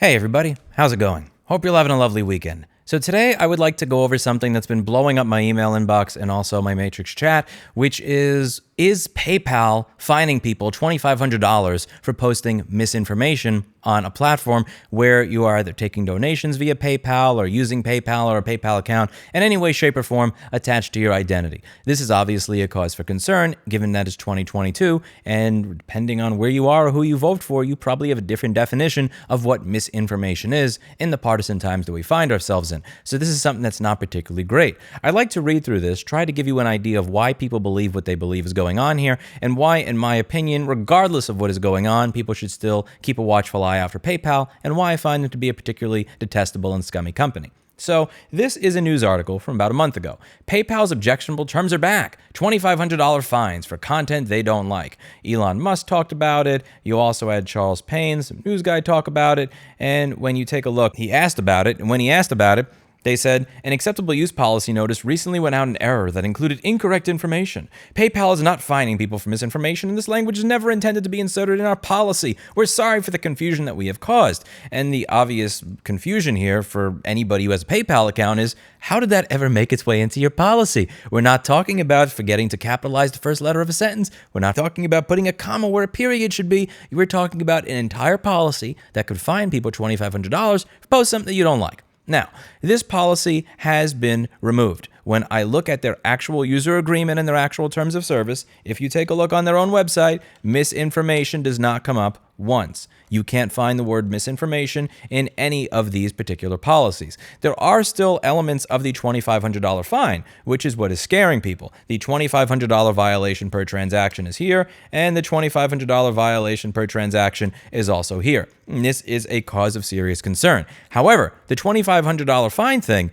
Hey everybody, how's it going? Hope you're having a lovely weekend. So today I would like to go over something that's been blowing up my email inbox and also my Matrix chat, which is PayPal fining people $2,500 for posting misinformation on a platform where you are either taking donations via PayPal or using PayPal or a PayPal account in any way, shape, or form attached to your identity. This is obviously a cause for concern, given that it's 2022, and depending on where you are or who you vote for, you probably have a different definition of what misinformation is in the partisan times that we find ourselves in. So this is something that's not particularly great. I'd like to read through this, try to give you an idea of why people believe what they believe is going on here, and why, in my opinion, regardless of what is going on, people should still keep a watchful eye out for PayPal, and why I find them to be a particularly detestable and scummy company. So this is a news article from about a month ago. PayPal's objectionable terms are back. $2,500 fines for content they don't like. Elon Musk talked about it. You also had Charles Payne, some news guy, talk about it. And when you take a look, he asked about it. And when he asked about it, they said, an acceptable use policy notice recently went out in error that included incorrect information. PayPal is not fining people for misinformation, and this language is never intended to be inserted in our policy. We're sorry for the confusion that we have caused. And the obvious confusion here for anybody who has a PayPal account is, how did that ever make its way into your policy? We're not talking about forgetting to capitalize the first letter of a sentence. We're not talking about putting a comma where a period should be. We're talking about an entire policy that could fine people $2,500 for posting something that you don't like. Now, this policy has been removed. When I look at their actual user agreement and their actual terms of service, if you take a look on their own website, misinformation does not come up once. You can't find the word misinformation in any of these particular policies. There are still elements of the $2,500 fine, which is what is scaring people. The $2,500 violation per transaction is here, and the $2,500 violation per transaction is also here. And this is a cause of serious concern. However, the $2,500 fine thing,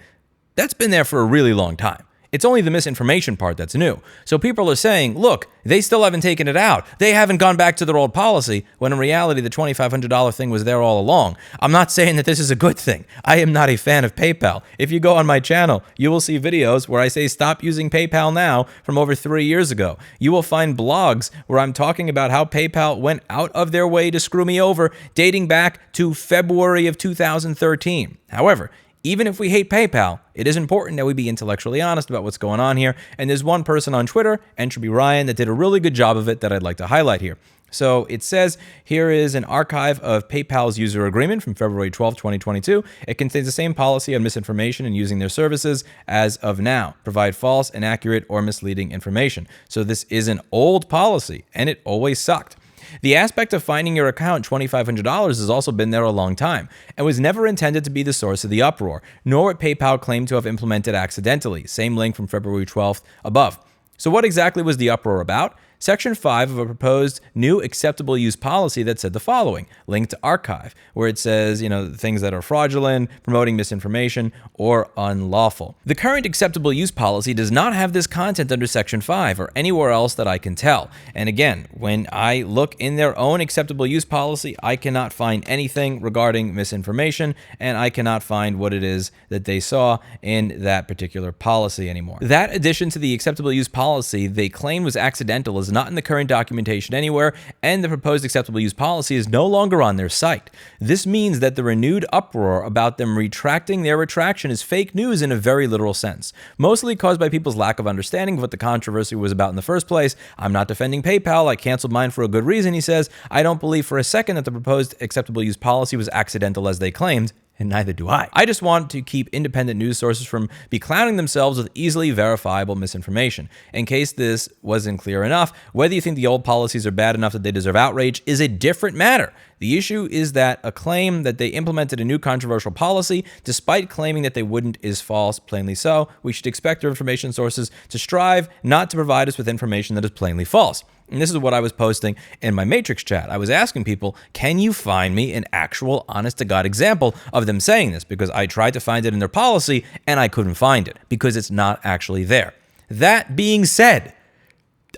that's been there for a really long time. It's only the misinformation part that's new. So people are saying, look, they still haven't taken it out. They haven't gone back to their old policy, when in reality, the $2,500 thing was there all along. I'm not saying that this is a good thing. I am not a fan of PayPal. If you go on my channel, you will see videos where I say stop using PayPal now from over 3 years ago. You will find blogs where I'm talking about how PayPal went out of their way to screw me over, dating back to February of 2013. However, even if we hate PayPal, it is important that we be intellectually honest about what's going on here. And there's one person on Twitter, Entropy Ryan, that did a really good job of it that I'd like to highlight here. So it says, here is an archive of PayPal's user agreement from February 12, 2022. It contains the same policy on misinformation and using their services as of now. Provide false, inaccurate, or misleading information. So this is an old policy, and it always sucked. The aspect of finding your account $2,500 has also been there a long time and was never intended to be the source of the uproar, nor what PayPal claimed to have implemented accidentally. Same link from February 12th above. So what exactly was the uproar about? Section 5 of a proposed new acceptable use policy that said the following, link to archive, where it says, things that are fraudulent, promoting misinformation, or unlawful. The current acceptable use policy does not have this content under Section 5 or anywhere else that I can tell. And again, when I look in their own acceptable use policy, I cannot find anything regarding misinformation, and I cannot find what it is that they saw in that particular policy anymore. That addition to the acceptable use policy they claim was accidental is not in the current documentation anywhere, and the proposed acceptable use policy is no longer on their site. This means that the renewed uproar about them retracting their retraction is fake news in a very literal sense, mostly caused by people's lack of understanding of what the controversy was about in the first place. I'm not defending PayPal. I canceled mine for a good reason, he says. I don't believe for a second that the proposed acceptable use policy was accidental as they claimed. And neither do I. I just want to keep independent news sources from beclouding themselves with easily verifiable misinformation. In case this wasn't clear enough, whether you think the old policies are bad enough that they deserve outrage is a different matter. The issue is that a claim that they implemented a new controversial policy, despite claiming that they wouldn't, is false, plainly so. We should expect our information sources to strive not to provide us with information that is plainly false. And this is what I was posting in my Matrix chat. I was asking people, can you find me an actual honest-to-God example of them saying this? Because I tried to find it in their policy, and I couldn't find it, because it's not actually there. That being said,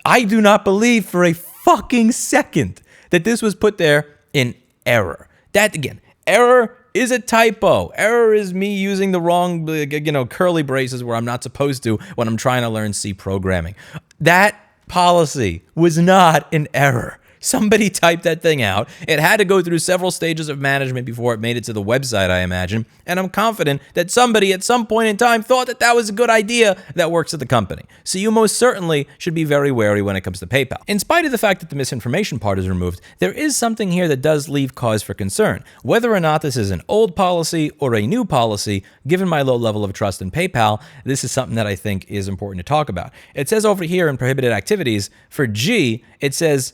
I do not believe for a fucking second that this was put there in error. That, again, error is a typo. Error is me using the wrong, curly braces where I'm not supposed to when I'm trying to learn C programming. That policy was not an error. Somebody typed that thing out. It had to go through several stages of management before it made it to the website, I imagine. And I'm confident that somebody at some point in time thought that that was a good idea that works at the company. So you most certainly should be very wary when it comes to PayPal. In spite of the fact that the misinformation part is removed, there is something here that does leave cause for concern. Whether or not this is an old policy or a new policy, given my low level of trust in PayPal, this is something that I think is important to talk about. It says over here in prohibited activities, for G, it says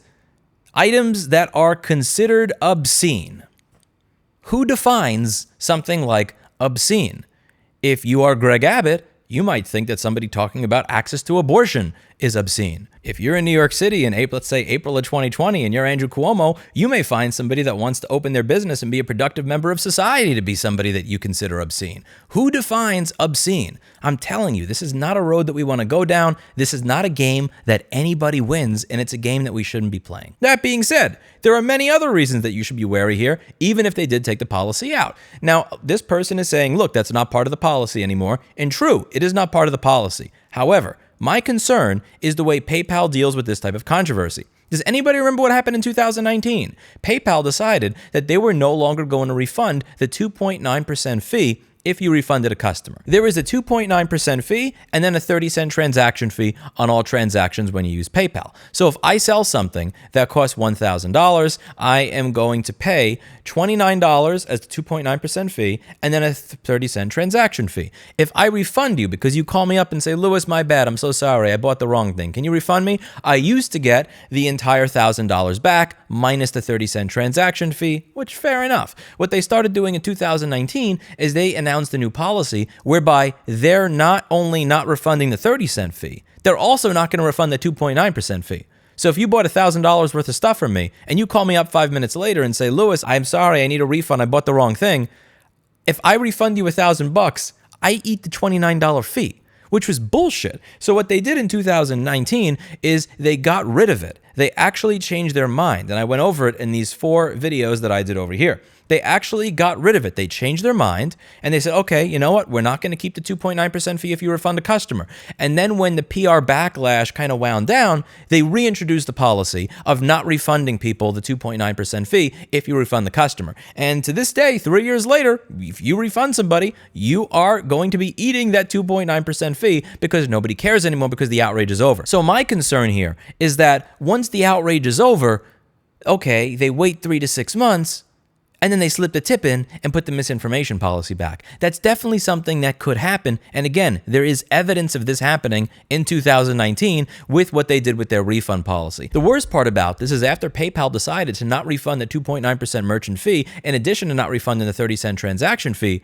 items that are considered obscene. Who defines something like obscene? If you are Greg Abbott, you might think that somebody talking about access to abortion is obscene. If you're in New York City in April, let's say April of 2020, and you're Andrew Cuomo, you may find somebody that wants to open their business and be a productive member of society to be somebody that you consider obscene. Who defines obscene? I'm telling you, this is not a road that we want to go down. This is not a game that anybody wins, and it's a game that we shouldn't be playing. That being said, there are many other reasons that you should be wary here, even if they did take the policy out. Now, this person is saying, look, that's not part of the policy anymore. And true, it is not part of the policy. However, my concern is the way PayPal deals with this type of controversy. Does anybody remember what happened in 2019? PayPal decided that they were no longer going to refund the 2.9% fee if you refunded a customer. There is a 2.9% fee and then a 30-cent transaction fee on all transactions when you use PayPal. So if I sell something that costs $1,000, I am going to pay $29 as the 2.9% fee and then a 30-cent transaction fee. If I refund you because you call me up and say, Louis, my bad, I'm so sorry, I bought the wrong thing. Can you refund me? I used to get the entire $1,000 back minus the 30-cent transaction fee, which fair enough. What they started doing in 2019 is they announced a new policy whereby they're not only not refunding the 30-cent fee, they're also not going to refund the 2.9% fee. So if you bought $1,000 worth of stuff from me and you call me up 5 minutes later and say, Louis, I'm sorry, I need a refund, I bought the wrong thing. If I refund you $1,000, I eat the $29 fee, which was bullshit. So what they did in 2019 is they got rid of it. They actually changed their mind. And I went over it in these 4 videos that I did over here. They actually got rid of it. They changed their mind and they said, okay, you know what? We're not going to keep the 2.9% fee if you refund a customer. And then when the PR backlash kind of wound down, they reintroduced the policy of not refunding people the 2.9% fee if you refund the customer. And to this day, 3 years later, if you refund somebody, you are going to be eating that 2.9% fee because nobody cares anymore because the outrage is over. So my concern here is that once the outrage is over, okay, they wait 3 to 6 months, and then they slip the tip in and put the misinformation policy back. That's definitely something that could happen. And again, there is evidence of this happening in 2019 with what they did with their refund policy. The worst part about this is after PayPal decided to not refund the 2.9% merchant fee, in addition to not refunding the 30-cent transaction fee,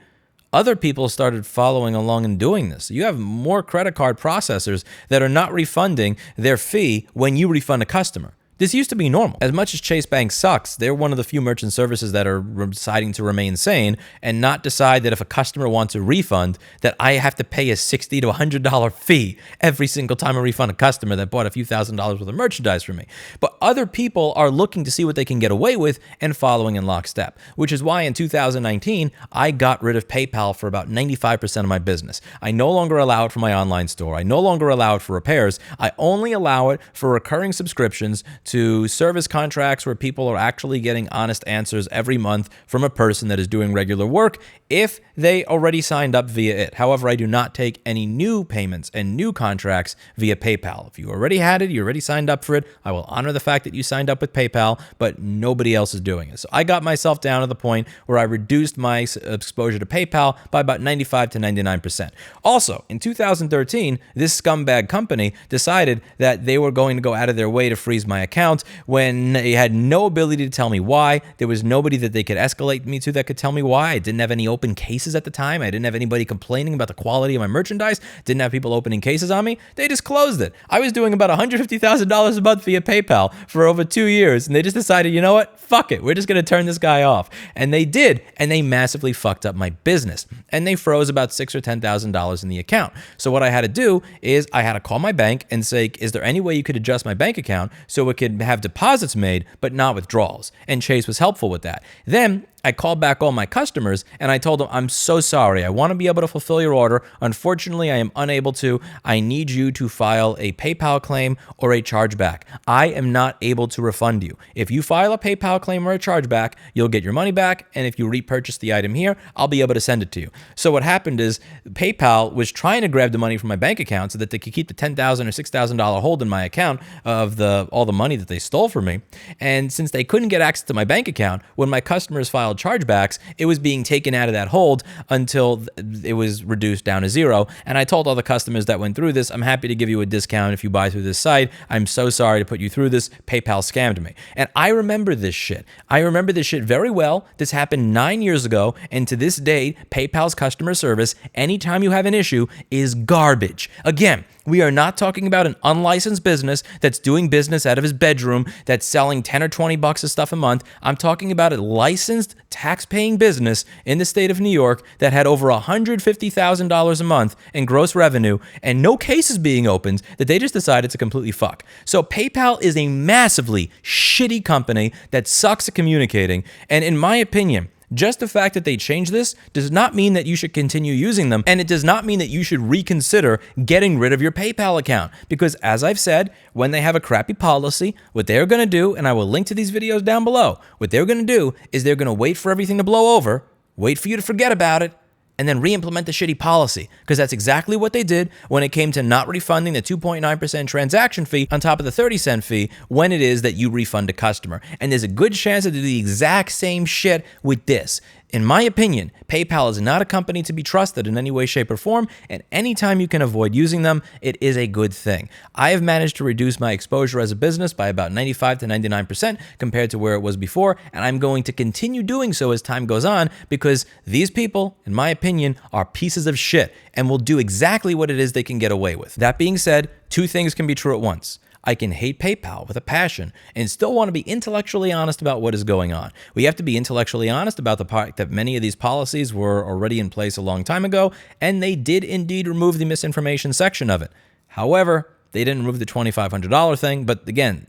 other people started following along and doing this. You have more credit card processors that are not refunding their fee when you refund a customer. This used to be normal. As much as Chase Bank sucks, they're one of the few merchant services that are deciding to remain sane and not decide that if a customer wants a refund, that I have to pay a $60 to $100 fee every single time I refund a customer that bought a few $1,000s worth of merchandise from me. But other people are looking to see what they can get away with and following in lockstep, which is why in 2019, I got rid of PayPal for about 95% of my business. I no longer allow it for my online store. I no longer allow it for repairs. I only allow it for recurring subscriptions to service contracts where people are actually getting honest answers every month from a person that is doing regular work if they already signed up via it. However, I do not take any new payments and new contracts via PayPal. If you already had it, you already signed up for it, I will honor the fact that you signed up with PayPal, but nobody else is doing it. So I got myself down to the point where I reduced my exposure to PayPal by about 95 to 99%. Also, in 2013, this scumbag company decided that they were going to go out of their way to freeze my account when they had no ability to tell me why. There was nobody that they could escalate me to that could tell me why. I didn't have any open cases at the time. I didn't have anybody complaining about the quality of my merchandise. Didn't have people opening cases on me. They just closed it. I was doing about $150,000 a month via PayPal for over 2 years, and they just decided, you know what? Fuck it. We're just going to turn this guy off. And they did, and they massively fucked up my business. And they froze about $6,000 or $10,000 in the account. So what I had to do is I had to call my bank and say, is there any way you could adjust my bank account so it could have deposits made, but not withdrawals? And Chase was helpful with that. Then I called back all my customers and I told them, I'm so sorry. I want to be able to fulfill your order. Unfortunately, I am unable to. I need you to file a PayPal claim or a chargeback. I am not able to refund you. If you file a PayPal claim or a chargeback, you'll get your money back. And if you repurchase the item here, I'll be able to send it to you. So what happened is PayPal was trying to grab the money from my bank account so that they could keep the $10,000 or $6,000 hold in my account of all the money that they stole from me. And since they couldn't get access to my bank account, when my customers filed chargebacks, it was being taken out of that hold until it was reduced down to zero. And I told all the customers that went through this, I'm happy to give you a discount if you buy through this site. I'm so sorry to put you through this. PayPal scammed me. And I remember this shit. I remember this shit very well. This happened 9 years ago. And to this day, PayPal's customer service, anytime you have an issue, is garbage. Again, we are not talking about an unlicensed business that's doing business out of his bedroom, that's selling 10 or 20 bucks of stuff a month. I'm talking about a licensed tax-paying business in the state of New York that had over $150,000 a month in gross revenue and no cases being opened that they just decided to completely fuck. So PayPal is a massively shitty company that sucks at communicating. And in my opinion, just the fact that they changed this does not mean that you should continue using them, and it does not mean that you should reconsider getting rid of your PayPal account. Because as I've said, when they have a crappy policy, what they're going to do, and I will link to these videos down below, what they're going to do is they're going to wait for everything to blow over, wait for you to forget about it, and then re-implement the shitty policy. Because that's exactly what they did when it came to not refunding the 2.9% transaction fee on top of the 30-cent fee when it is that you refund a customer. And there's a good chance to do the exact same shit with this. In my opinion, PayPal is not a company to be trusted in any way, shape, or form, and anytime you can avoid using them, it is a good thing. I have managed to reduce my exposure as a business by about 95 to 99% compared to where it was before, and I'm going to continue doing so as time goes on because these people, in my opinion, are pieces of shit and will do exactly what it is they can get away with. That being said, two things can be true at once. I can hate PayPal with a passion and still want to be intellectually honest about what is going on. We have to be intellectually honest about the fact that many of these policies were already in place a long time ago, and they did indeed remove the misinformation section of it. However, they didn't remove the $2,500 thing, but again,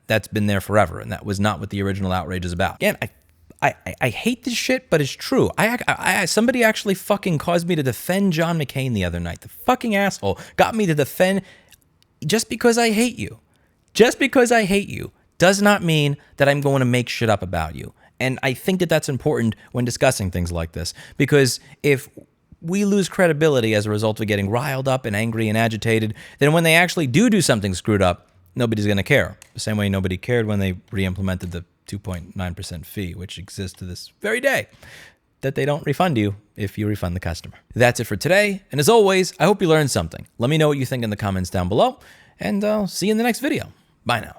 that's been there forever, and that was not what the original outrage is about. Again, I hate this shit, but it's true. Somebody actually fucking caused me to defend John McCain the other night. The fucking asshole got me to defend. Just because I hate you does not mean that I'm going to make shit up about you. And I think that that's important when discussing things like this, because if we lose credibility as a result of getting riled up and angry and agitated, then when they actually do something screwed up, nobody's going to care. The same way nobody cared when they re-implemented the 2.9% fee, which exists to this very day, that they don't refund you if you refund the customer. That's it for today. And as always, I hope you learned something. Let me know what you think in the comments down below, and I'll see you in the next video. Bye now.